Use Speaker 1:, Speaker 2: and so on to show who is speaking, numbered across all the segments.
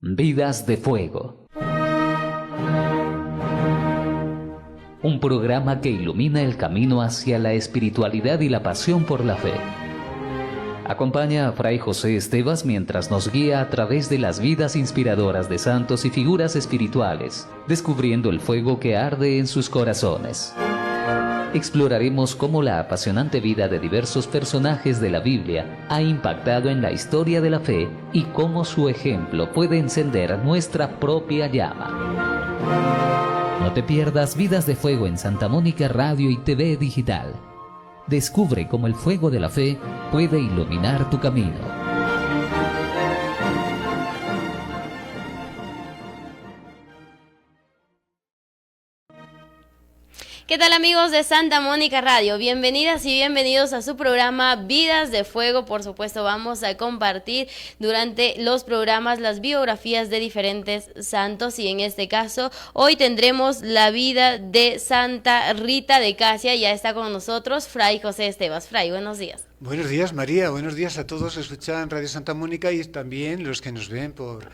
Speaker 1: Vidas de Fuego. Un programa que ilumina el camino hacia la espiritualidad y la pasión por la fe. Acompaña a Fray José Estevas mientras nos guía a través de las vidas inspiradoras de santos y figuras espirituales, descubriendo el fuego que arde en sus corazones. Exploraremos cómo la apasionante vida de diversos personajes de la Biblia ha impactado en la historia de la fe y cómo su ejemplo puede encender nuestra propia llama. No te pierdas Vidas de Fuego en Santa Mónica Radio y TV Digital. Descubre cómo el fuego de la fe puede iluminar tu camino.
Speaker 2: ¿Qué tal, amigos de Santa Mónica Radio? Bienvenidas y bienvenidos a su programa Vidas de Fuego. Por supuesto, vamos a compartir durante los programas las biografías de diferentes santos, y en este caso hoy tendremos la vida de Santa Rita de Casia. Ya está con nosotros Fray José Estevas. Fray, buenos días.
Speaker 3: Buenos días, María. Buenos días a todos que escuchan Radio Santa Mónica y también los que nos ven por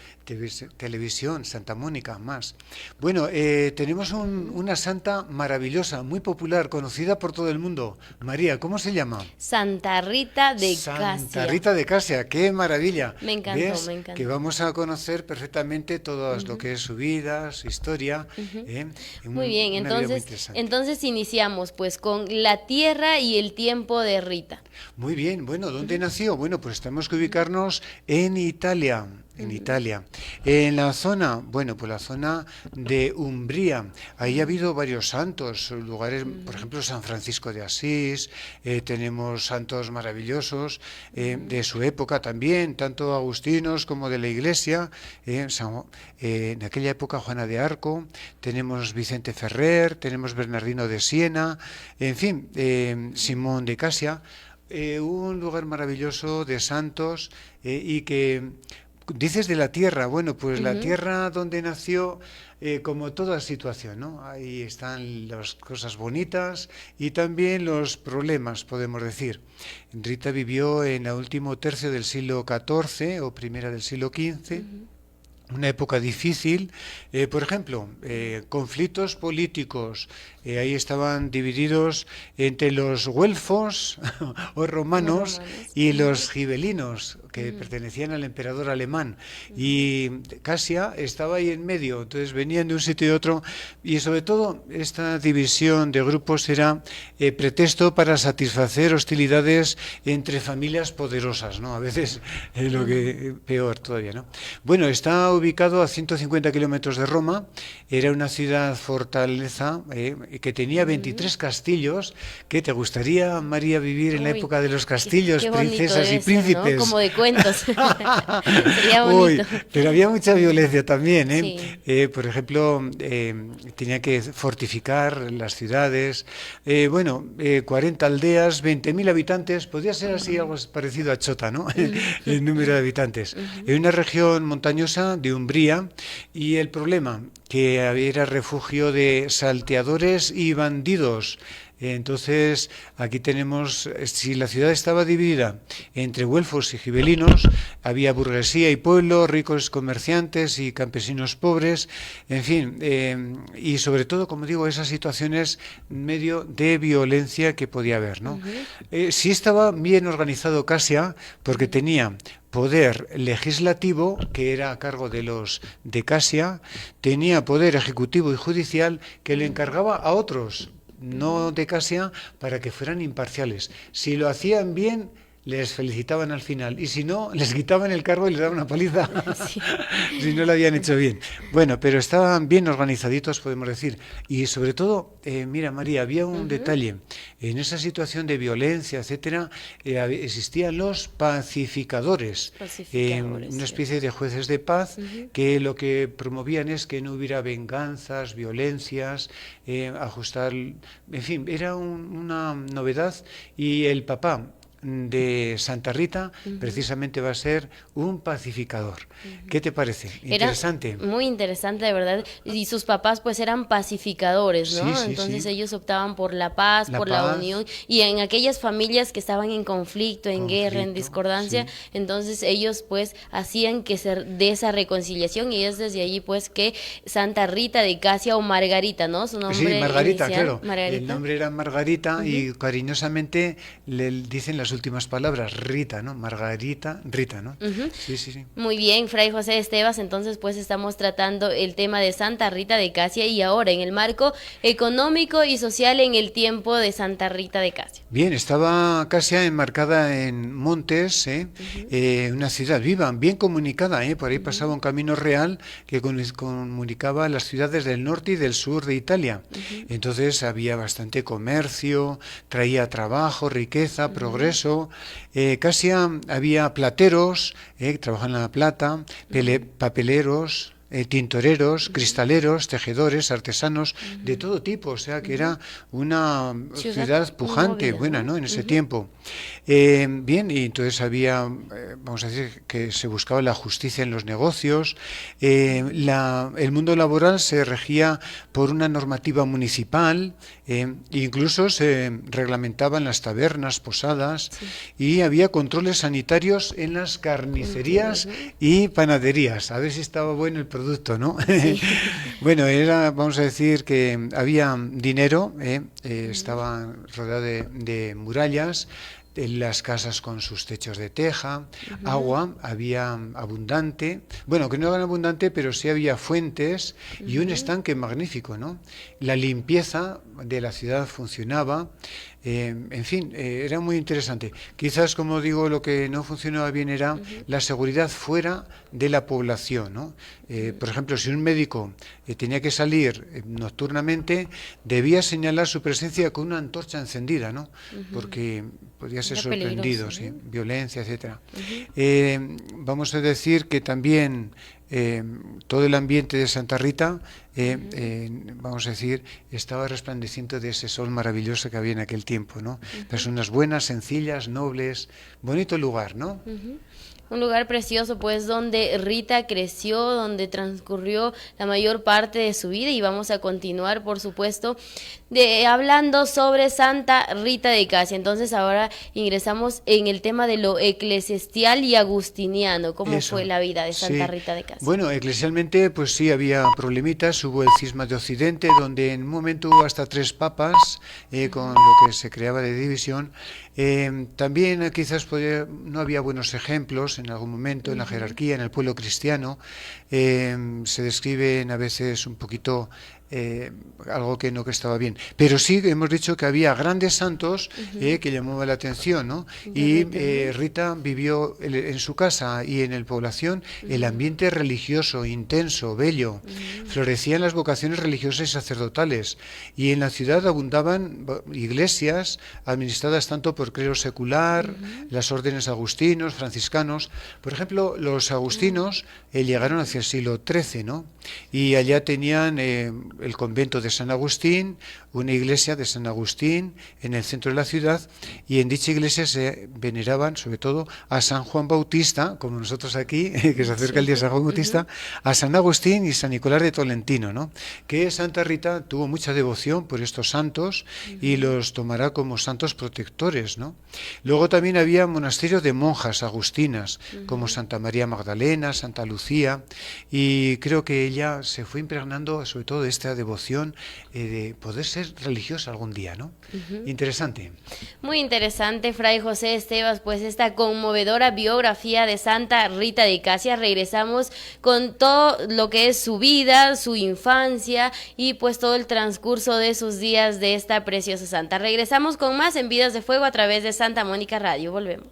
Speaker 3: televisión Santa Mónica más. Bueno, tenemos una santa maravillosa, muy popular, conocida por todo el mundo. María, ¿cómo se llama?
Speaker 2: Santa Rita de Casia.
Speaker 3: Santa Rita de Casia, qué maravilla.
Speaker 2: Me encantó,
Speaker 3: ¿ves?
Speaker 2: me encantó.
Speaker 3: Que vamos a conocer perfectamente todo lo que es su vida, su historia.
Speaker 2: Muy bien,
Speaker 3: muy
Speaker 2: entonces iniciamos pues con la tierra y el tiempo de Rita.
Speaker 3: Muy bien, bueno, ¿dónde nació? Bueno, pues tenemos que ubicarnos en Italia. En la zona, bueno, pues la zona de Umbría. Ahí ha habido varios santos, lugares, por ejemplo, San Francisco de Asís, tenemos santos maravillosos de su época también, tanto agustinos como de la Iglesia. En aquella época Juana de Arco, tenemos Vicente Ferrer, tenemos Bernardino de Siena, en fin, Simón de Casia. Un lugar maravilloso de santos y que dices de la tierra. Bueno, pues la tierra donde nació, como toda situación, ¿no? Ahí están las cosas bonitas y también los problemas, podemos decir. Rita vivió en el último tercio del siglo XIV o primera del siglo XV. Una época difícil, por ejemplo, conflictos políticos, ahí estaban divididos entre los güelfos o romanos y los gibelinos, que pertenecían al emperador alemán, y Casia estaba ahí en medio, entonces venían de un sitio y otro, y sobre todo esta división de grupos era pretexto para satisfacer hostilidades entre familias poderosas, ¿no? A veces es lo que peor todavía, ¿no? Bueno, está ubicado a 150 kilómetros de Roma, era una ciudad fortaleza que tenía 23 castillos. ¿Qué te gustaría, María, vivir en la época de los castillos,
Speaker 2: qué
Speaker 3: princesas y príncipes?
Speaker 2: ¿No? Como de cuentos. Sería bonito.
Speaker 3: Pero había mucha violencia también, ¿eh?
Speaker 2: Sí.
Speaker 3: Por ejemplo, tenía que fortificar las ciudades, 40 aldeas, 20.000 habitantes, podría ser así algo parecido a Chota, ¿no? El número de habitantes. En una región montañosa de Umbría, y el problema, que era refugio de salteadores y bandidos. Entonces, aquí tenemos, si la ciudad estaba dividida entre güelfos y gibelinos, había burguesía y pueblo, ricos comerciantes y campesinos pobres, en fin, y sobre todo, como digo, esas situaciones medio de violencia que podía haber, ¿no? Sí estaba bien organizado Casia, porque tenía poder legislativo, que era a cargo de los de Casia, tenía poder ejecutivo y judicial, que le encargaba a otros, no de Casia, para que fueran imparciales. Si lo hacían bien, les felicitaban al final, y si no, les quitaban el cargo y les daban una paliza. Sí. Si no lo habían hecho bien. Bueno, pero estaban bien organizaditos, podemos decir. Y sobre todo, mira, María, había un detalle. En esa situación de violencia, etcétera, existían los pacificadores, una especie de jueces de paz, que lo que promovían es que no hubiera venganzas, violencias, ajustar, en fin, era una novedad. Y el Papa de Santa Rita precisamente va a ser un pacificador. ¿Qué te parece? Interesante.
Speaker 2: Era muy interesante, de verdad. Y sus papás pues eran pacificadores, ¿no?
Speaker 3: Sí,
Speaker 2: Entonces
Speaker 3: sí.
Speaker 2: ellos optaban por la paz, por la unión, y en aquellas familias que estaban en conflicto, en guerra, en discordancia,
Speaker 3: sí.
Speaker 2: entonces ellos pues hacían que se dé esa reconciliación, y es desde allí pues que Santa Rita de Casia, o Margarita, ¿no? Su nombre
Speaker 3: Sí, Margarita,
Speaker 2: inicial,
Speaker 3: claro.
Speaker 2: Margarita.
Speaker 3: El nombre era Margarita y cariñosamente le dicen las últimas palabras, Rita, ¿no? Margarita, Rita, ¿no? Sí, sí, sí.
Speaker 2: Muy bien, Fray José Estevas, entonces pues estamos tratando el tema de Santa Rita de Casia, y ahora en el marco económico y social en el tiempo de Santa Rita de Casia.
Speaker 3: Bien, estaba Casia enmarcada en Montes, una ciudad viva, bien comunicada, por ahí pasaba un camino real que comunicaba las ciudades del norte y del sur de Italia. Entonces había bastante comercio, traía trabajo, riqueza, progreso. Casia había plateros, que trabajaban en la plata, papeleros, tintoreros, cristaleros, tejedores, artesanos, de todo tipo, o sea que era una ciudad pujante,
Speaker 2: móvil,
Speaker 3: buena, ¿no? En ese tiempo. Bien, y entonces había, vamos a decir, que se buscaba la justicia en los negocios. El mundo laboral se regía por una normativa municipal, incluso se reglamentaban las tabernas, posadas, y había controles sanitarios en las carnicerías y panaderías. A ver si estaba bueno el producto, ¿no? Sí. Bueno, era, vamos a decir que había dinero, estaba rodeado de murallas, las casas con sus techos de teja, agua había abundante, bueno, que no era abundante, pero sí había fuentes y un estanque magnífico, ¿no? La limpieza de la ciudad funcionaba, en fin, era muy interesante. Quizás, como digo, lo que no funcionaba bien era la seguridad fuera de la población, ¿no? Por ejemplo, si un médico tenía que salir nocturnamente, debía señalar su presencia con una antorcha encendida, ¿no? Porque podía ser sorprendido, sí, violencia, etcétera. Vamos a decir que también todo el ambiente de Santa Rita, vamos a decir, estaba resplandeciendo de ese sol maravilloso que había en aquel tiempo, ¿no? Personas buenas, sencillas, nobles, bonito lugar, ¿no?
Speaker 2: Un lugar precioso, pues, donde Rita creció, donde transcurrió la mayor parte de su vida, y vamos a continuar, por supuesto, hablando sobre Santa Rita de Casia. Entonces ahora ingresamos en el tema de lo eclesiastial y agustiniano. ¿Cómo fue la vida de Santa Rita de Casia?
Speaker 3: Bueno, eclesialmente, pues sí, había problemitas. Hubo el cisma de Occidente, donde en un momento hubo hasta 3 papas, con lo que se creaba de división. También quizás no había buenos ejemplos en algún momento en la jerarquía, en el pueblo cristiano. Se describen a veces un poquito algo que no que estaba bien, pero sí hemos dicho que había grandes santos que llamaban la atención, ¿no? Y Rita vivió en su casa y en la población el ambiente religioso intenso, bello. Florecían las vocaciones religiosas y sacerdotales, y en la ciudad abundaban iglesias administradas tanto por clero secular, las órdenes agustinos, franciscanos. Por ejemplo, los agustinos llegaron hacia el siglo XIII, ¿no? Y allá tenían el convento de San Agustín, una iglesia de San Agustín en el centro de la ciudad, y en dicha iglesia se veneraban sobre todo a San Juan Bautista, como nosotros aquí, que se acerca el día de San Juan Bautista, a San Agustín y San Nicolás de Tolentino, ¿no? Que Santa Rita tuvo mucha devoción por estos santos y los tomará como santos protectores, ¿no? Luego también había monasterios de monjas agustinas, como Santa María Magdalena, Santa Lucía, y creo que ella se fue impregnando sobre todo de esta devoción de poder ser religiosa algún día, ¿no? Interesante.
Speaker 2: Muy interesante, Fray José Estevas, pues esta conmovedora biografía de Santa Rita de Casia. Regresamos con todo lo que es su vida, su infancia y pues todo el transcurso de sus días de esta preciosa santa. Regresamos con más en Vidas de Fuego a través de Santa Mónica Radio. Volvemos.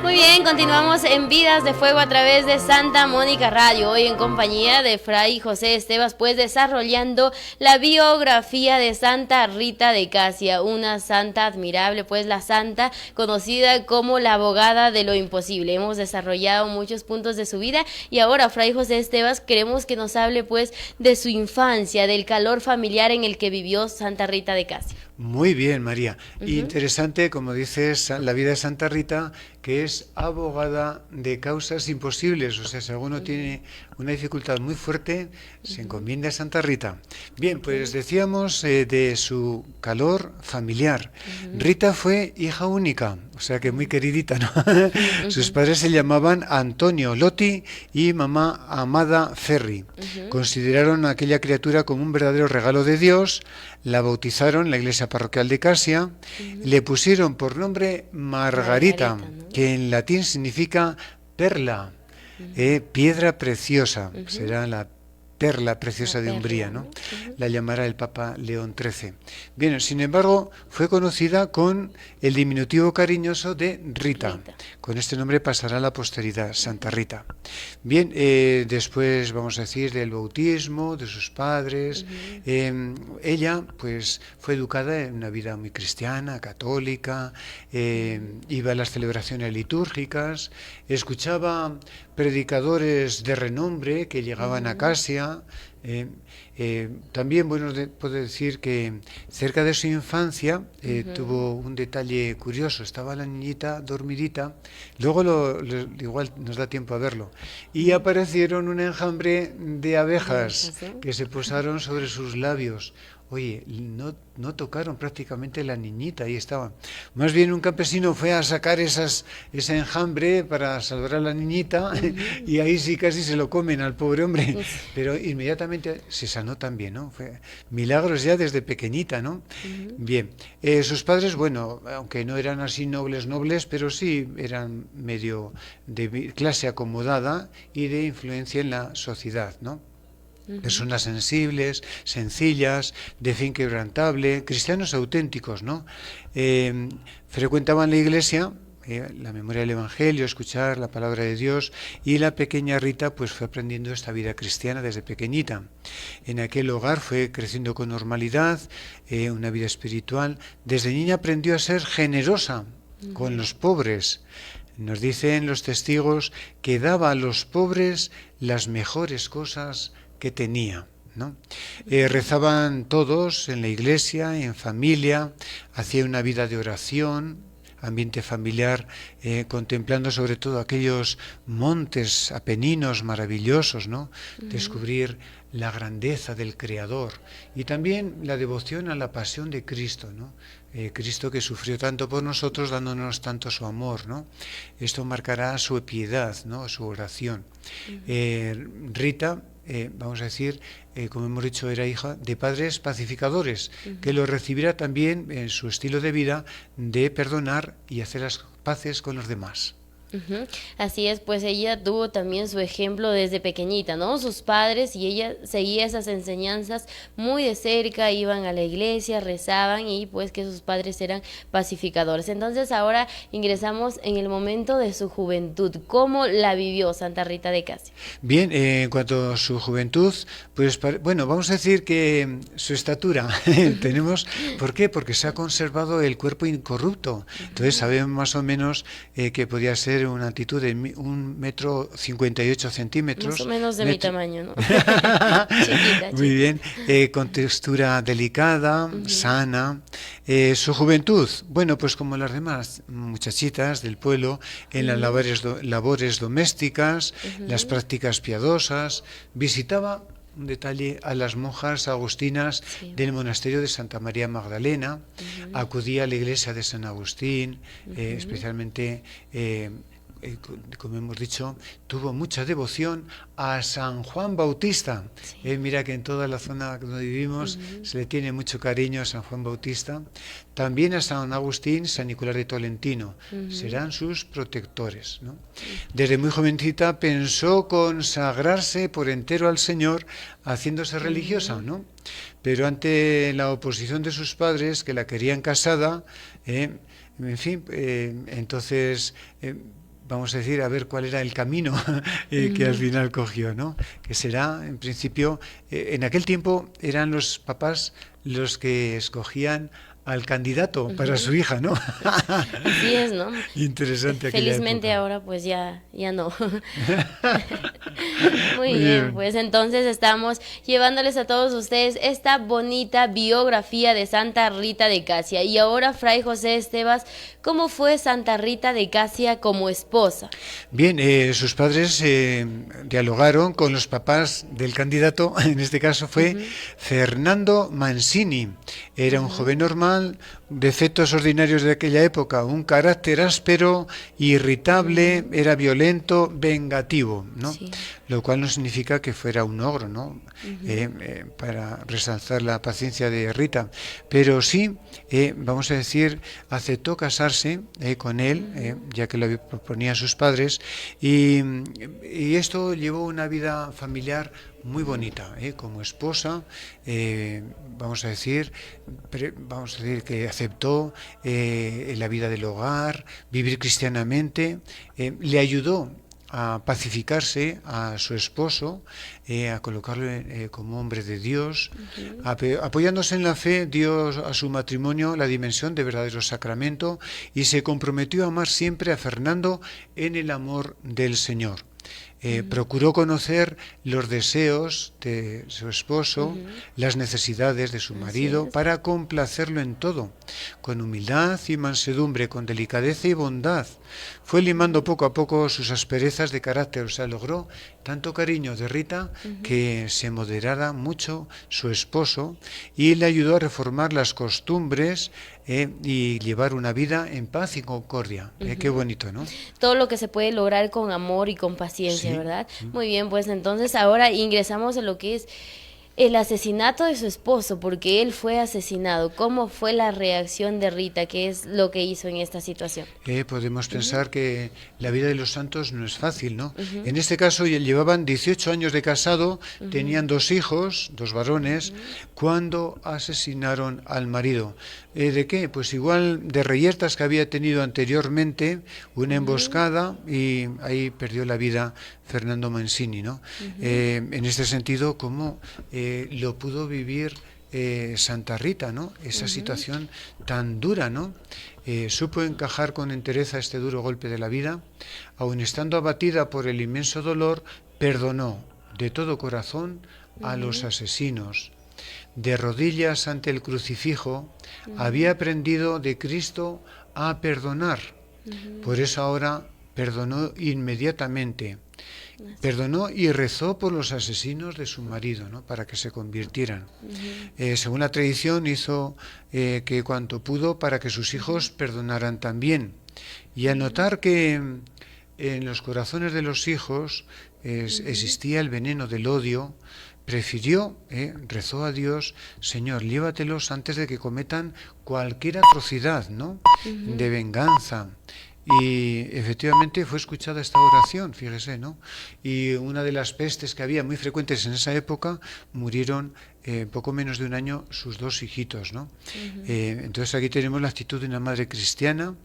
Speaker 2: Muy bien, continuamos en Vidas de Fuego a través de Santa Mónica Radio, hoy en compañía de Fray José Estevas, pues desarrollando la biografía de Santa Rita de Casia, una santa admirable, pues la santa conocida como la abogada de lo imposible. Hemos desarrollado muchos puntos de su vida y ahora, Fray José Estevas, queremos que nos hable pues de su infancia, del calor familiar en el que vivió Santa Rita de Casia.
Speaker 3: Muy bien, María. Interesante, como dices, la vida de Santa Rita, que es abogada de causas imposibles. O sea, si alguno tiene una dificultad muy fuerte, se encomienda a Santa Rita. Bien, pues decíamos de su calor familiar. Rita fue hija única, o sea que muy queridita, ¿no? Sus padres se llamaban Antonio Lotti y mamá Amada Ferri. Consideraron a aquella criatura como un verdadero regalo de Dios, la bautizaron en la iglesia parroquial de Casia, le pusieron por nombre Margarita,
Speaker 2: ¿no?
Speaker 3: que en latín significa perla, piedra preciosa, será la perla preciosa de Umbría, ¿no? La llamará el Papa León XIII. Bien, sin embargo, fue conocida con el diminutivo cariñoso de Rita. Con este nombre pasará a la posteridad, Santa Rita. Bien, después vamos a decir del bautismo, de sus padres. Ella, pues, fue educada en una vida muy cristiana, católica, iba a las celebraciones litúrgicas, escuchaba predicadores de renombre que llegaban a Casia. También, bueno, puedo decir que cerca de su infancia tuvo un detalle curioso. Estaba la niñita dormidita, luego igual nos da tiempo a verlo, y aparecieron un enjambre de abejas que se posaron sobre sus labios. Oye, no tocaron prácticamente la niñita, ahí estaban. Más bien un campesino fue a sacar ese enjambre para salvar a la niñita y ahí sí casi se lo comen al pobre hombre. Pero inmediatamente se sanó también, ¿no? Fue milagros ya desde pequeñita, ¿no? Bien, sus padres, bueno, aunque no eran así nobles, pero sí eran medio de clase acomodada y de influencia en la sociedad, ¿no? Personas sensibles, sencillas, de fe inquebrantable, cristianos auténticos, ¿no? Frecuentaban la iglesia, la memoria del Evangelio, escuchar la palabra de Dios, y la pequeña Rita pues fue aprendiendo esta vida cristiana desde pequeñita. En aquel hogar fue creciendo con normalidad, una vida espiritual. Desde niña aprendió a ser generosa con los pobres. Nos dicen los testigos que daba a los pobres las mejores cosas que tenía, ¿no? Rezaban todos en la iglesia, en familia, hacía una vida de oración, ambiente familiar, contemplando sobre todo aquellos montes apeninos maravillosos, ¿no? Descubrir la grandeza del Creador y también la devoción a la pasión de Cristo, ¿no? Cristo que sufrió tanto por nosotros, dándonos tanto su amor, ¿no? Esto marcará su piedad, ¿no? Su oración. Rita, vamos a decir, como hemos dicho, era hija de padres pacificadores, que lo recibirá también en su estilo de vida de perdonar y hacer las paces con los demás.
Speaker 2: Así es, pues ella tuvo también su ejemplo desde pequeñita, ¿no? Sus padres y ella seguía esas enseñanzas muy de cerca, iban a la iglesia, rezaban y pues que sus padres eran pacificadores. Entonces ahora ingresamos en el momento de su juventud. ¿Cómo la vivió Santa Rita de Casia?
Speaker 3: Bien, en cuanto a su juventud, pues bueno, vamos a decir que su estatura tenemos, ¿por qué? Porque se ha conservado el cuerpo incorrupto. Entonces sabemos más o menos que podía ser una altitud de 1,58 m.
Speaker 2: Más o menos de mi tamaño, ¿no? Chiquita.
Speaker 3: Muy bien, con textura delicada, sana. Su juventud, bueno, pues como las demás muchachitas del pueblo, en las labores domésticas, las prácticas piadosas, visitaba, un detalle, a las monjas agustinas del monasterio de Santa María Magdalena, acudía a la iglesia de San Agustín, especialmente, como hemos dicho, tuvo mucha devoción a San Juan Bautista. Mira que en toda la zona donde vivimos se le tiene mucho cariño a San Juan Bautista. También a San Agustín, San Nicolás de Tolentino. Serán sus protectores, ¿no? Desde muy jovencita pensó consagrarse por entero al Señor, haciéndose religiosa, ¿no? Pero ante la oposición de sus padres, que la querían casada, en fin, entonces... vamos a decir, a ver cuál era el camino que al final cogió, ¿no? Que será, en principio, en aquel tiempo eran los papás los que escogían al candidato para su hija, ¿no?
Speaker 2: Así es, ¿no?
Speaker 3: Interesante.
Speaker 2: Felizmente ahora pues ya no. Muy bien, pues entonces estamos llevándoles a todos ustedes esta bonita biografía de Santa Rita de Casia. Y ahora, Fray José Estevas, ¿cómo fue Santa Rita de Casia como esposa?
Speaker 3: Bien, sus padres dialogaron con los papás del candidato, en este caso fue Fernando Mancini. Era un joven normal, defectos ordinarios de aquella época, un carácter áspero, irritable, era violento, vengativo, ¿no?
Speaker 2: Sí.
Speaker 3: Lo cual no significa que fuera un ogro, ¿no? Para resaltar la paciencia de Rita, pero sí, vamos a decir, aceptó casarse con él, ya que lo proponían sus padres, y esto llevó una vida familiar muy bonita, como esposa, vamos a decir que aceptó la vida del hogar, vivir cristianamente, le ayudó a pacificarse a su esposo, a colocarlo como hombre de Dios, apoyándose en la fe, dio a su matrimonio la dimensión de verdadero sacramento y se comprometió a amar siempre a Fernando en el amor del Señor. Procuró conocer los deseos de su esposo, las necesidades de su marido, para complacerlo en todo, con humildad y mansedumbre, con delicadeza y bondad. Fue limando poco a poco sus asperezas de carácter, o sea, logró tanto cariño de Rita que se moderara mucho su esposo y le ayudó a reformar las costumbres y llevar una vida en paz y concordia. Qué bonito, ¿no?
Speaker 2: Todo lo que se puede lograr con amor y con paciencia,
Speaker 3: Sí.
Speaker 2: ¿verdad? Muy bien, pues entonces ahora ingresamos en lo que es el asesinato de su esposo, porque él fue asesinado. ¿Cómo fue la reacción de Rita? ¿Qué es lo que hizo en esta situación?
Speaker 3: Podemos pensar que la vida de los santos no es fácil, ¿no? En este caso llevaban 18 años de casado, tenían 2 hijos, 2 varones, cuando asesinaron al marido. ¿De qué? Pues igual de reyertas que había tenido anteriormente, una emboscada, y ahí perdió la vida Fernando Mancini, ¿no? En este sentido, ¿cómo lo pudo vivir Santa Rita, ¿no? Esa situación tan dura, ¿no? Supo encajar con entereza este duro golpe de la vida, aun estando abatida por el inmenso dolor, perdonó de todo corazón a los asesinos. De rodillas ante el crucifijo, había aprendido de Cristo a perdonar. Por eso ahora perdonó inmediatamente. Perdonó y rezó por los asesinos de su marido, ¿no? Para que se convirtieran. Según la tradición, hizo que cuanto pudo para que sus hijos perdonaran también. Y al notar que en los corazones de los hijos existía el veneno del odio, prefirió, rezó a Dios: Señor, llévatelos antes de que cometan cualquier atrocidad, ¿no? De venganza. Y efectivamente fue escuchada esta oración, fíjese, ¿no? Y una de las pestes que había muy frecuentes en esa época, murieron poco menos de un año sus 2 hijitos, ¿no? Entonces aquí tenemos la actitud de una madre cristiana,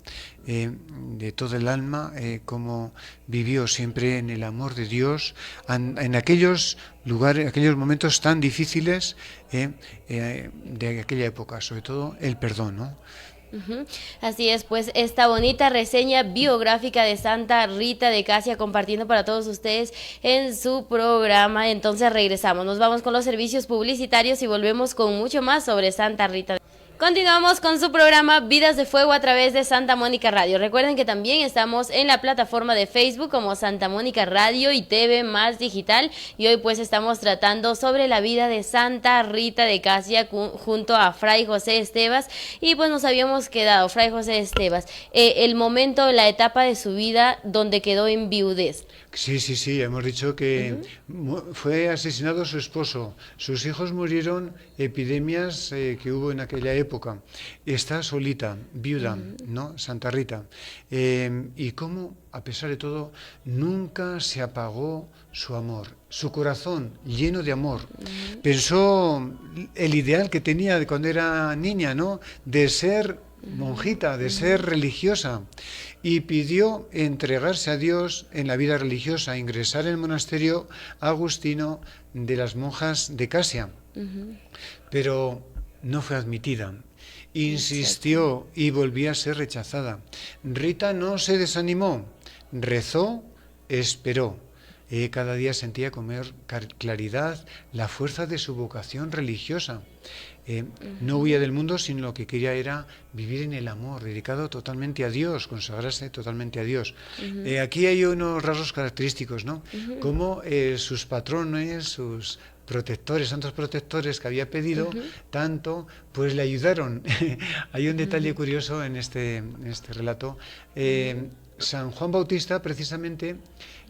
Speaker 3: de todo el alma, como vivió siempre en el amor de Dios, en aquellos lugares, aquellos momentos tan difíciles de aquella época, sobre todo el perdón, ¿no?
Speaker 2: Así es, pues esta bonita reseña biográfica de Santa Rita de Casia compartiendo para todos ustedes en su programa. Entonces regresamos, nos vamos con los servicios publicitarios y volvemos con mucho más sobre Santa Rita. Continuamos con su programa Vidas de Fuego a través de Santa Mónica Radio. Recuerden que también estamos en la plataforma de Facebook como Santa Mónica Radio y TV Más Digital. Y hoy pues estamos tratando sobre la vida de Santa Rita de Casia junto a Fray José Estevas. Y pues nos habíamos quedado, Fray José Estevas, el momento, la etapa de su vida donde quedó en viudez.
Speaker 3: Sí, hemos dicho que fue asesinado su esposo, sus hijos murieron, epidemias que hubo en aquella época, está solita, viuda, ¿no? Santa Rita, y cómo, a pesar de todo, nunca se apagó su amor, su corazón lleno de amor. Pensó el ideal que tenía de cuando era niña, ¿no? De ser monjita, de ser religiosa, y pidió entregarse a Dios en la vida religiosa, ingresar en el monasterio agustino de las monjas de Casia, pero no fue admitida. Insistió y volvía a ser rechazada. Rita no se desanimó, rezó, esperó. cada día sentía con mayor claridad la fuerza de su vocación religiosa. No huía del mundo, sino lo que quería era vivir en el amor, dedicado totalmente a Dios, consagrarse totalmente a Dios. Aquí hay unos rasgos característicos, ¿no? Como sus patrones, sus protectores, santos protectores que había pedido tanto, pues le ayudaron. Hay un detalle curioso en este relato. San Juan Bautista, precisamente,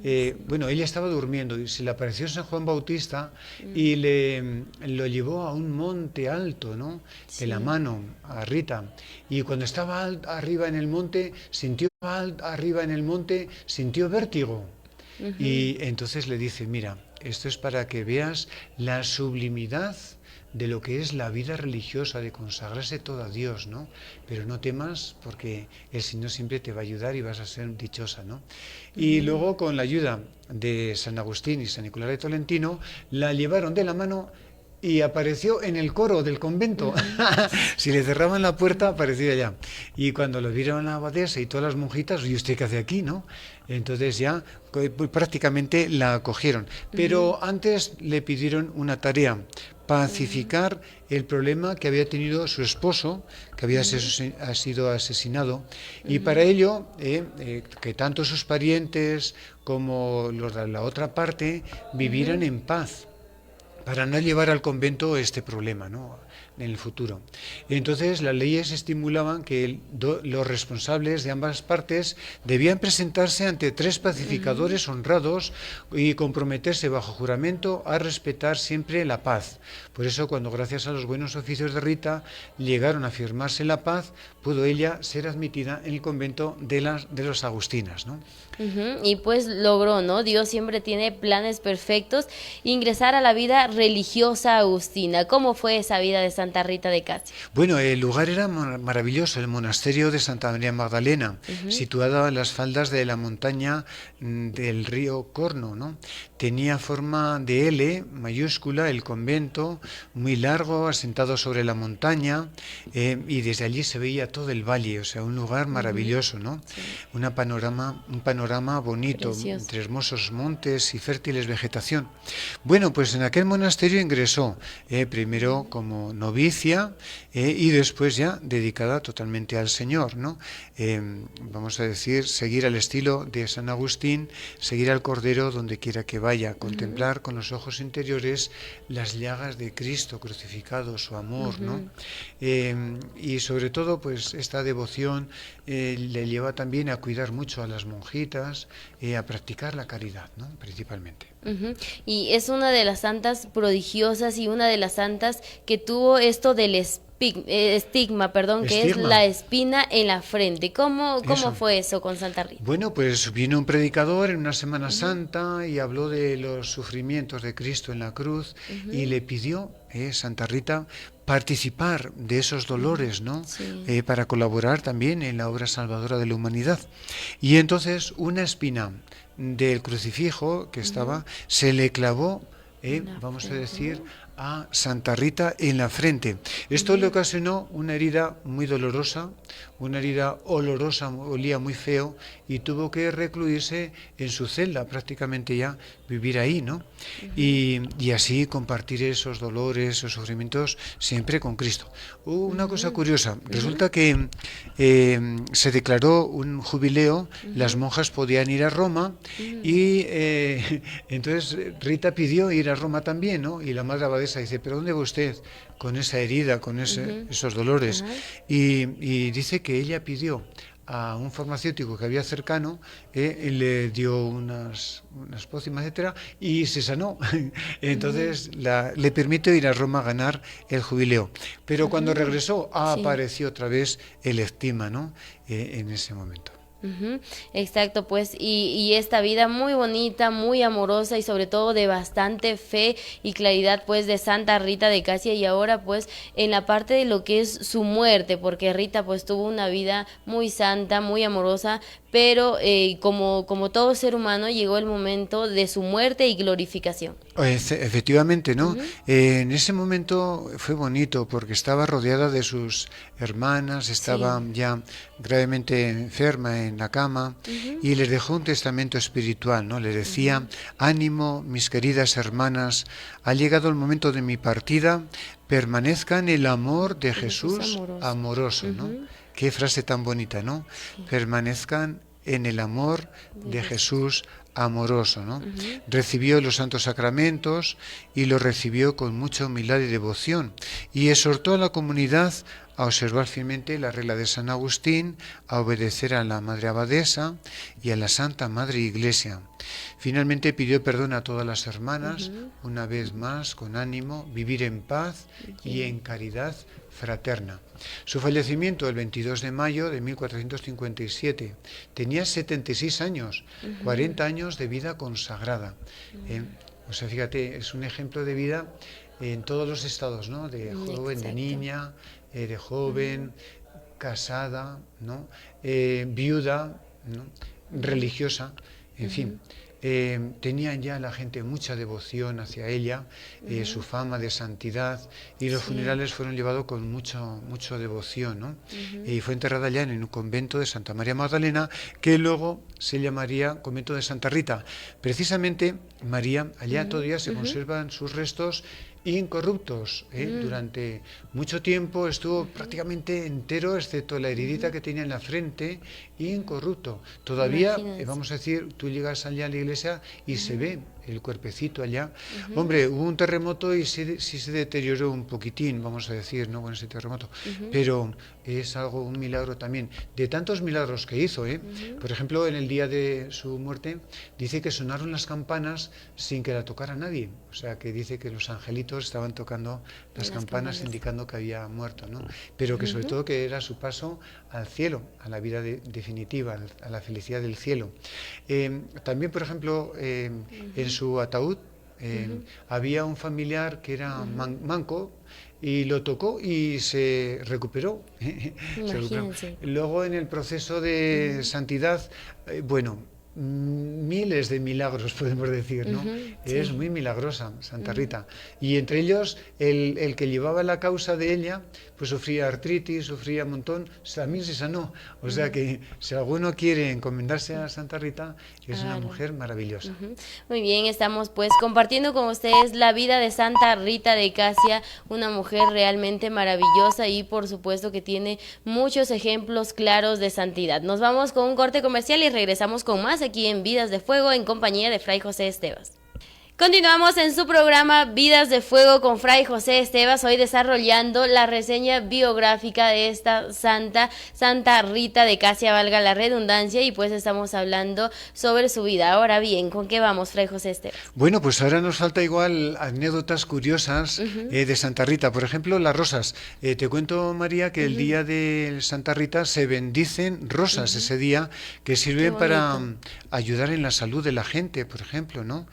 Speaker 3: ella estaba durmiendo y se le apareció San Juan Bautista y lo llevó a un monte alto, ¿no? De la mano a Rita. Y cuando estaba arriba en el monte, sintió vértigo. Y entonces le dice, mira, esto es para que veas la sublimidad de lo que es la vida religiosa, de consagrarse todo a Dios, ¿no? Pero no temas, porque el Señor siempre te va a ayudar y vas a ser dichosa, ¿no? Y luego, con la ayuda de San Agustín y San Nicolás de Tolentino, la llevaron de la mano y apareció en el coro del convento. Si le cerraban la puerta, aparecía allá. Y cuando lo vieron la abadesa y todas las monjitas, ¿y usted qué hace aquí, no? Entonces ya prácticamente la acogieron. Pero antes le pidieron una tarea: pacificar el problema que había tenido su esposo, que había sido asesinado, y para ello que tanto sus parientes como los de la otra parte vivieran en paz, para no llevar al convento este problema, ¿no?, en el futuro. Entonces las leyes estimulaban que los responsables de ambas partes debían presentarse ante 3 pacificadores honrados y comprometerse bajo juramento a respetar siempre la paz. Por eso, cuando gracias a los buenos oficios de Rita llegaron a firmarse la paz, pudo ella ser admitida en el convento de los agustinas, ¿no?
Speaker 2: Y pues logró, ¿no? Dios siempre tiene planes perfectos. Ingresar a la vida religiosa agustina. ¿Cómo fue esa vida de Santa Rita de Casia?
Speaker 3: Bueno, el lugar era maravilloso, el monasterio de Santa María Magdalena, situado en las faldas de la montaña del río Corno, ¿no? Tenía forma de L mayúscula el convento, muy largo, asentado sobre la montaña, y desde allí se veía todo el valle, o sea, un lugar maravilloso, ¿no? Sí. Un panorama bonito, precioso, entre hermosos montes y fértiles vegetación. Bueno, pues en aquel monasterio ingresó primero como novicia y después ya dedicada totalmente al Señor, ¿no? Vamos a decir, seguir al estilo de San Agustín, seguir al Cordero donde quiera que vaya, contemplar con los ojos interiores las llagas de Cristo crucificado, su amor, ¿no? Y sobre todo, pues esta devoción le lleva también a cuidar mucho a las monjitas, a practicar la caridad, ¿no?, principalmente.
Speaker 2: Y es una de las santas prodigiosas y una de las santas que tuvo esto del estigma, que es la espina en la frente. ¿Cómo fue eso con Santa Rita?
Speaker 3: Bueno, pues vino un predicador en una Semana Santa y habló de los sufrimientos de Cristo en la cruz y le pidió, Santa Rita, participar de esos dolores, ¿no? Sí. Para colaborar también en la obra salvadora de la humanidad. Y entonces una espina del crucifijo que estaba se le clavó, vamos a decir, a Santa Rita en la frente. Esto le ocasionó una herida muy dolorosa, una herida olorosa, olía muy feo, y tuvo que recluirse en su celda, prácticamente ya vivir ahí, ¿no? Y así compartir esos dolores, esos sufrimientos siempre con Cristo. Una cosa curiosa, resulta que se declaró un jubileo, las monjas podían ir a Roma y entonces Rita pidió ir a Roma también, ¿no? Y la madre abadesa dice, ¿pero dónde va usted con esa herida, con esos dolores? Y dice que ella pidió a un farmacéutico que había cercano, le dio unas pócimas, etcétera, y se sanó. Entonces le permitió ir a Roma a ganar el jubileo. Pero cuando regresó, apareció otra vez el estigma, ¿no?, en ese momento.
Speaker 2: Exacto, pues y esta vida muy bonita, muy amorosa y sobre todo de bastante fe y claridad, pues, de Santa Rita de Casia. Y ahora, pues, en la parte de lo que es su muerte, porque Rita pues tuvo una vida muy santa, muy amorosa, pero como todo ser humano llegó el momento de su muerte y glorificación.
Speaker 3: Efectivamente, ¿no? En ese momento fue bonito porque estaba rodeada de sus hermanas, estaba ya gravemente enferma en la cama y les dejó un testamento espiritual, ¿no? Les decía, ánimo, mis queridas hermanas, ha llegado el momento de mi partida, permanezca en el amor de Jesús amoroso, ¿no? Qué frase tan bonita, ¿no? Sí. Permanezcan en el amor de Jesús amoroso, ¿no? Recibió los santos sacramentos y los recibió con mucha humildad y devoción y exhortó a la comunidad a observar fielmente la regla de San Agustín, a obedecer a la Madre Abadesa y a la Santa Madre Iglesia. Finalmente pidió perdón a todas las hermanas, una vez más, con ánimo, vivir en paz y en caridad fraterna. Su fallecimiento el 22 de mayo de 1457. Tenía 76 años, 40 años de vida consagrada. O sea, fíjate, es un ejemplo de vida en todos los estados, ¿no? De joven, de niña, de joven, casada, ¿no? Viuda, ¿no? Religiosa, en fin. Tenían ya la gente mucha devoción hacia ella, su fama de santidad, y los funerales fueron llevados con mucha devoción, ¿no? Y fue enterrada ya en un convento de Santa María Magdalena, que luego se llamaría convento de Santa Rita. Precisamente, María, allá todavía se conservan sus restos incorruptos. Durante mucho tiempo estuvo prácticamente entero, excepto la heridita que tenía en la frente, incorrupto. Todavía, vamos a decir, tú llegas allá a la iglesia y se ve el cuerpecito allá. Hombre, hubo un terremoto y sí se deterioró un poquitín, vamos a decir, ¿no? Con ese terremoto. Pero es un milagro también. De tantos milagros que hizo, Por ejemplo, en el día de su muerte, dice que sonaron las campanas sin que la tocara nadie. O sea, que dice que los angelitos estaban tocando las campanas indicando que había muerto, ¿no? Pero que sobre todo que era su paso al cielo, a la vida definitiva, a la felicidad del cielo. También, por ejemplo, en su ataúd había un familiar que era manco y lo tocó y se recuperó. Luego, en el proceso de santidad, miles de milagros, podemos decir, ¿no? Es muy milagrosa Santa Rita. Y entre ellos, el que llevaba la causa de ella, pues sufría artritis, sufría un montón, también se sanó. O sea que si alguno quiere encomendarse a Santa Rita, es una mujer maravillosa.
Speaker 2: Muy bien, estamos pues compartiendo con ustedes la vida de Santa Rita de Casia, una mujer realmente maravillosa y por supuesto que tiene muchos ejemplos claros de santidad. Nos vamos con un corte comercial y regresamos con más aquí en Vidas de Fuego en compañía de Fray José Estevas. Continuamos en su programa Vidas de Fuego con Fray José Estevas, hoy desarrollando la reseña biográfica de esta Santa Rita de Casia, valga la redundancia, y pues estamos hablando sobre su vida. Ahora bien, ¿con qué vamos, Fray José Estevas?
Speaker 3: Bueno, pues ahora nos falta igual anécdotas curiosas de Santa Rita. Por ejemplo, las rosas. Te cuento, María, que el día de Santa Rita se bendicen rosas ese día que sirven para ayudar en la salud de la gente, por ejemplo, ¿no?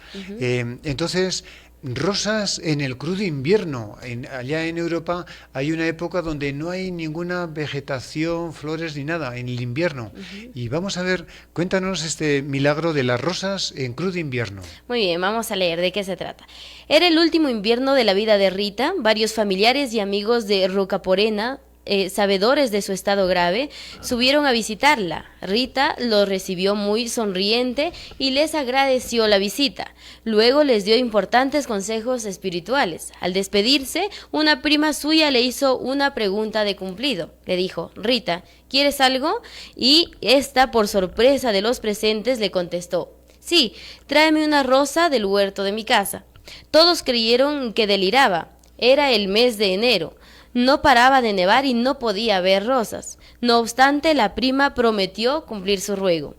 Speaker 3: Entonces, rosas en el crudo invierno. Allá en Europa hay una época donde no hay ninguna vegetación, flores ni nada, en el invierno. Y vamos a ver, cuéntanos este milagro de las rosas en crudo invierno.
Speaker 2: Muy bien, vamos a leer de qué se trata. Era el último invierno de la vida de Rita. Varios familiares y amigos de Rocaporena, sabedores de su estado grave, subieron a visitarla. Rita los recibió muy sonriente y les agradeció la visita. Luego les dio importantes consejos espirituales. Al despedirse, una prima suya le hizo una pregunta de cumplido. Le dijo: Rita, ¿quieres algo? Y esta, por sorpresa de los presentes, le contestó: sí, tráeme una rosa del huerto de mi casa. Todos creyeron que deliraba. Era el mes de enero. No paraba de nevar y no podía ver rosas. No obstante, la prima prometió cumplir su ruego.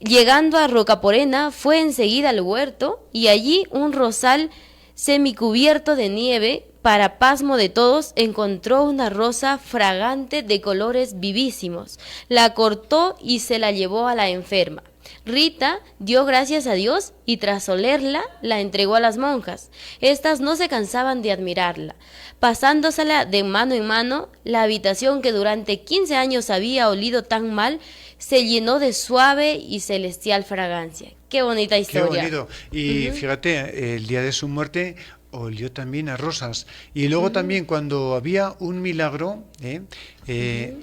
Speaker 2: Llegando a Rocaporena, fue enseguida al huerto y allí un rosal semicubierto de nieve para pasmo de todos, encontró una rosa fragante de colores vivísimos. La cortó y se la llevó a la enferma. Rita dio gracias a Dios y tras olerla la entregó a las monjas. Estas no se cansaban de admirarla. Pasándosela de mano en mano, la habitación que durante 15 años había olido tan mal se llenó de suave y celestial fragancia. Qué bonita historia.
Speaker 3: Qué bonito. Y fíjate, el día de su muerte olió también a rosas. Y luego también cuando había un milagro,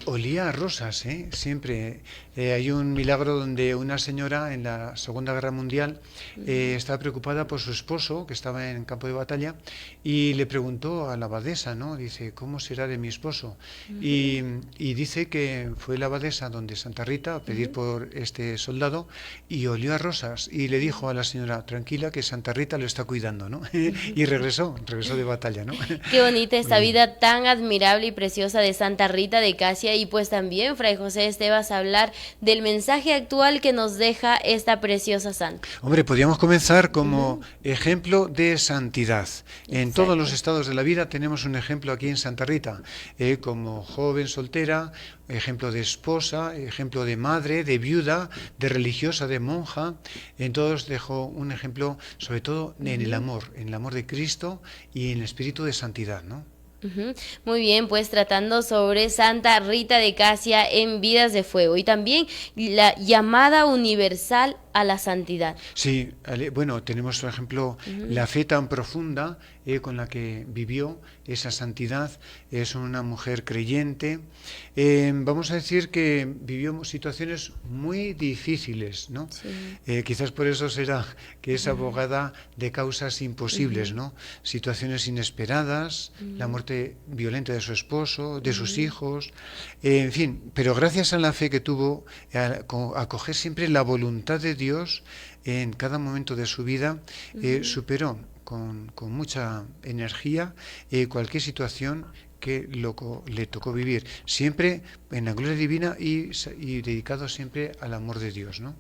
Speaker 3: olía a rosas, siempre. Hay un milagro donde una señora en la Segunda Guerra Mundial estaba preocupada por su esposo, que estaba en campo de batalla, y le preguntó a la abadesa, ¿no? Dice, ¿cómo será de mi esposo? Y dice que fue la abadesa donde Santa Rita a pedir por este soldado y olió a rosas y le dijo a la señora, tranquila, que Santa Rita lo está cuidando, ¿no? Y regresó de batalla, ¿no?
Speaker 2: Qué bonita esta vida tan admirable y preciosa de Santa Rita de Casia. Y pues también, Fray José Estevas, hablar del mensaje actual que nos deja esta preciosa santa.
Speaker 3: Hombre, podríamos comenzar como ejemplo de santidad. En todos los estados de la vida tenemos un ejemplo aquí en Santa Rita, como joven soltera, ejemplo de esposa, ejemplo de madre, de viuda, de religiosa, de monja. En todos dejó un ejemplo, sobre todo en el amor de Cristo y en el espíritu de santidad, ¿no?
Speaker 2: Muy bien, pues tratando sobre Santa Rita de Casia en Vidas de Fuego y también la llamada universal a la santidad.
Speaker 3: Sí, bueno, tenemos por ejemplo la fe tan profunda con la que vivió esa santidad. Es una mujer creyente. Vamos a decir que vivió situaciones muy difíciles, ¿no? Sí. Quizás por eso será que es abogada de causas imposibles, ¿no? Situaciones inesperadas, la muerte violenta de su esposo, de sus hijos, en fin, pero gracias a la fe que tuvo, a acoger siempre la voluntad de Dios en cada momento de su vida, superó con mucha energía cualquier situación que le tocó vivir, siempre en la gloria divina y dedicado siempre al amor de Dios, ¿no?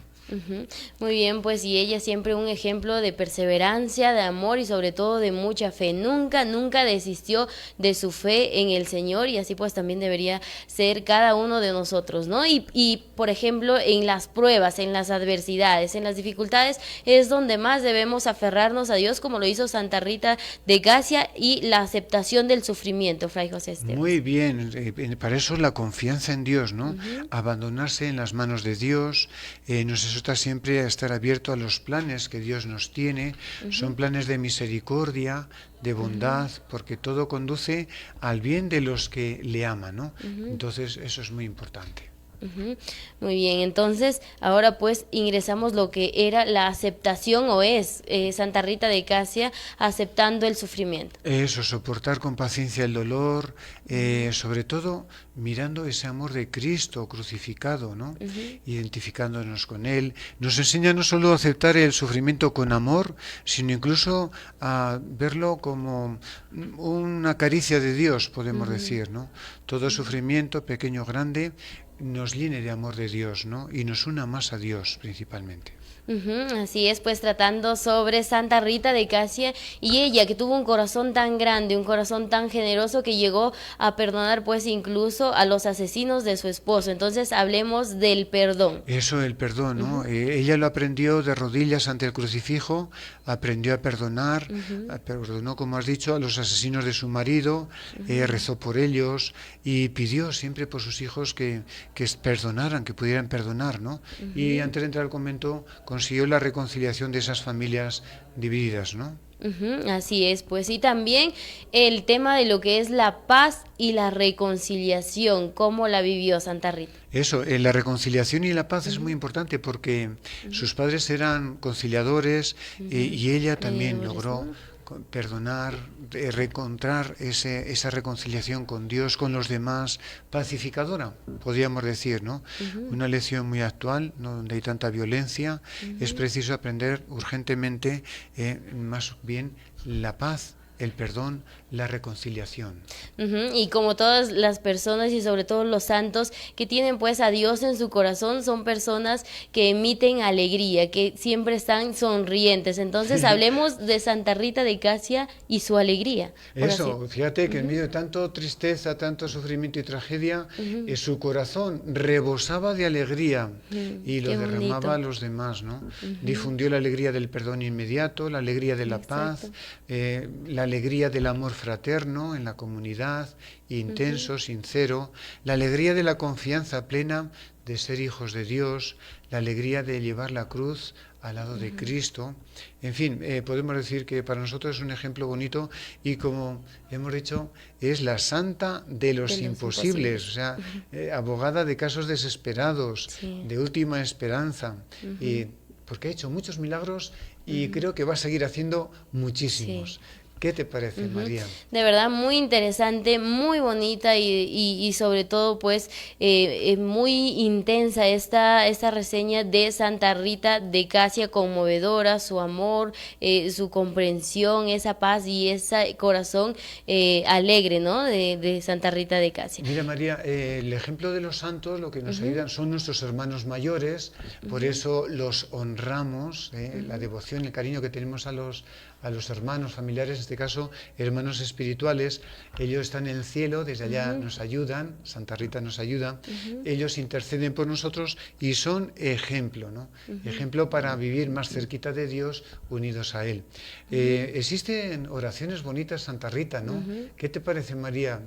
Speaker 2: Muy bien, pues y ella siempre un ejemplo de perseverancia, de amor y sobre todo de mucha fe. Nunca desistió de su fe en el Señor y así pues también debería ser cada uno de nosotros, ¿no? Y por ejemplo en las pruebas, en las adversidades, en las dificultades es donde más debemos aferrarnos a Dios como lo hizo Santa Rita de Casia y la aceptación del sufrimiento, Fray José Esteban.
Speaker 3: Muy bien, para eso la confianza en Dios, ¿no? Abandonarse en las manos de Dios, nos exhorta siempre a estar abierto a los planes que Dios nos tiene. Son planes de misericordia, de bondad, porque todo conduce al bien de los que le aman, ¿no? Entonces eso es muy importante.
Speaker 2: Muy bien, entonces ahora pues ingresamos lo que era la aceptación o es Santa Rita de Casia aceptando el sufrimiento.
Speaker 3: Eso, soportar con paciencia el dolor, sobre todo mirando ese amor de Cristo crucificado, ¿no? Identificándonos con Él. Nos enseña no solo a aceptar el sufrimiento con amor, sino incluso a verlo como una caricia de Dios, podemos decir, ¿no? Todo sufrimiento, pequeño o grande, nos llene de amor de Dios, ¿no? Y nos una más a Dios principalmente.
Speaker 2: Así es, pues tratando sobre Santa Rita de Casia y ella que tuvo un corazón tan grande, un corazón tan generoso que llegó a perdonar pues incluso a los asesinos de su esposo. Entonces hablemos del perdón.
Speaker 3: Eso, el perdón, ¿no? Ella lo aprendió de rodillas ante el crucifijo, aprendió a perdonar, perdonó, como has dicho, a los asesinos de su marido, rezó por ellos y pidió siempre por sus hijos que perdonaran, que pudieran perdonar, ¿no? Y antes de entrar al convento consiguió la reconciliación de esas familias divididas, ¿no?
Speaker 2: Así es, pues y también el tema de lo que es la paz y la reconciliación, cómo la vivió Santa Rita.
Speaker 3: Eso, la reconciliación y la paz es muy importante porque sus padres eran conciliadores y ella también logró perdonar, reencontrar esa reconciliación con Dios, con los demás, pacificadora, podríamos decir, ¿no? Una lección muy actual, ¿no? Donde hay tanta violencia, es preciso aprender urgentemente más bien la paz el perdón, la reconciliación.
Speaker 2: Y como todas las personas y sobre todo los santos que tienen pues a Dios en su corazón, son personas que emiten alegría, que siempre están sonrientes. Entonces hablemos de Santa Rita de Casia y su alegría.
Speaker 3: Eso, fíjate que en medio de tanto tristeza, tanto sufrimiento y tragedia, su corazón rebosaba de alegría y lo derramaba a los demás, ¿no? Difundió la alegría del perdón inmediato, la alegría de la paz, la alegría del amor fraterno en la comunidad, intenso, sincero, la alegría de la confianza plena de ser hijos de Dios, la alegría de llevar la cruz al lado de Cristo. En fin, podemos decir que para nosotros es un ejemplo bonito y, como hemos dicho, es la santa de los imposibles, o sea, abogada de casos desesperados, de última esperanza, y porque ha hecho muchos milagros y creo que va a seguir haciendo muchísimos. ¿Qué te parece, María?
Speaker 2: De verdad, muy interesante, muy bonita y sobre todo, pues, muy intensa esta reseña de Santa Rita de Casia, conmovedora, su amor, su comprensión, esa paz y ese corazón alegre, ¿no?, de Santa Rita de Casia.
Speaker 3: Mira, María, el ejemplo de los santos, lo que nos ayudan son nuestros hermanos mayores, por eso los honramos, la devoción, el cariño que tenemos a los hermanos familiares, en este caso hermanos espirituales. Ellos están en el cielo, desde allá nos ayudan, Santa Rita nos ayuda, ellos interceden por nosotros y son ejemplo, ¿no? Ejemplo para vivir más cerquita de Dios, unidos a Él. Existen oraciones bonitas, Santa Rita, ¿no? ¿Qué te parece, María?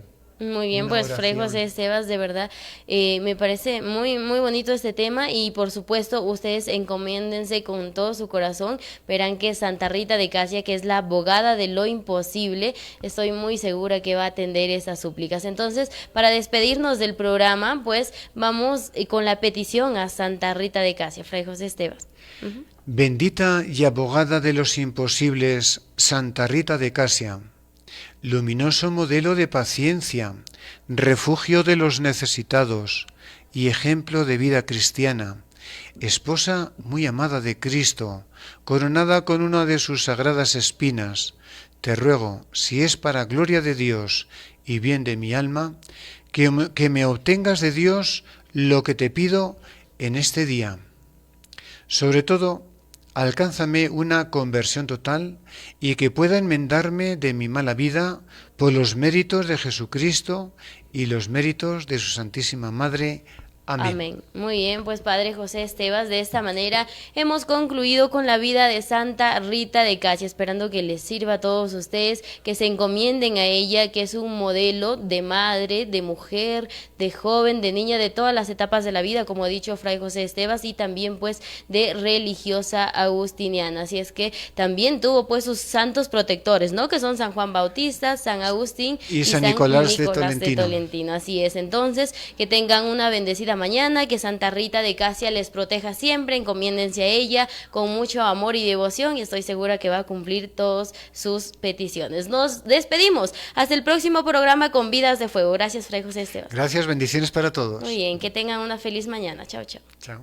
Speaker 2: Muy bien, pues Fray José Estevas, de verdad, me parece muy, muy bonito este tema y por supuesto ustedes encomiéndense con todo su corazón, verán que Santa Rita de Casia, que es la abogada de lo imposible, estoy muy segura que va a atender esas súplicas. Entonces, para despedirnos del programa, pues vamos con la petición a Santa Rita de Casia, Fray José Estevas.
Speaker 3: Bendita y abogada de los imposibles, Santa Rita de Casia, luminoso modelo de paciencia, refugio de los necesitados y ejemplo de vida cristiana, esposa muy amada de Cristo, coronada con una de sus sagradas espinas, te ruego, si es para gloria de Dios y bien de mi alma, que me obtengas de Dios lo que te pido en este día. Sobre todo, alcánzame una conversión total y que pueda enmendarme de mi mala vida por los méritos de Jesucristo y los méritos de su Santísima Madre. Amén.
Speaker 2: Amén. Muy bien, pues Padre José Estevas, de esta manera hemos concluido con la vida de Santa Rita de Casia, esperando que les sirva a todos ustedes, que se encomienden a ella, que es un modelo de madre, de mujer, de joven, de niña, de todas las etapas de la vida, como ha dicho Fray José Estevas, y también pues de religiosa agustiniana. Así es que también tuvo pues sus santos protectores, ¿no?, que son San Juan Bautista, San Agustín
Speaker 3: y San Nicolás de
Speaker 2: Tolentino. Así es, entonces, que tengan una bendecida mañana, que Santa Rita de Casia les proteja siempre, encomiéndense a ella con mucho amor y devoción y estoy segura que va a cumplir todas sus peticiones. Nos despedimos, hasta el próximo programa con Vidas de Fuego. Gracias, Fray José Esteban.
Speaker 3: Gracias, bendiciones para todos.
Speaker 2: Muy bien, que tengan una feliz mañana. Chao, chao.
Speaker 3: Chao.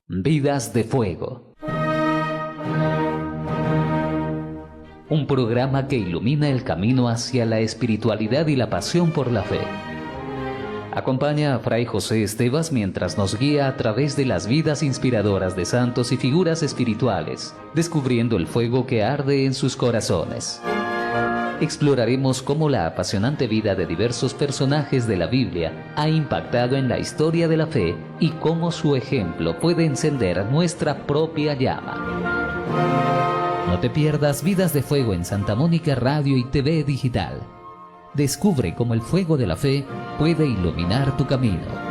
Speaker 1: Vidas de Fuego. Un programa que ilumina el camino hacia la espiritualidad y la pasión por la fe. Acompaña a Fray José Estevas mientras nos guía a través de las vidas inspiradoras de santos y figuras espirituales, descubriendo el fuego que arde en sus corazones. Exploraremos cómo la apasionante vida de diversos personajes de la Biblia ha impactado en la historia de la fe y cómo su ejemplo puede encender nuestra propia llama. No te pierdas Vidas de Fuego en Santa Mónica Radio y TV Digital. Descubre cómo el fuego de la fe puede iluminar tu camino.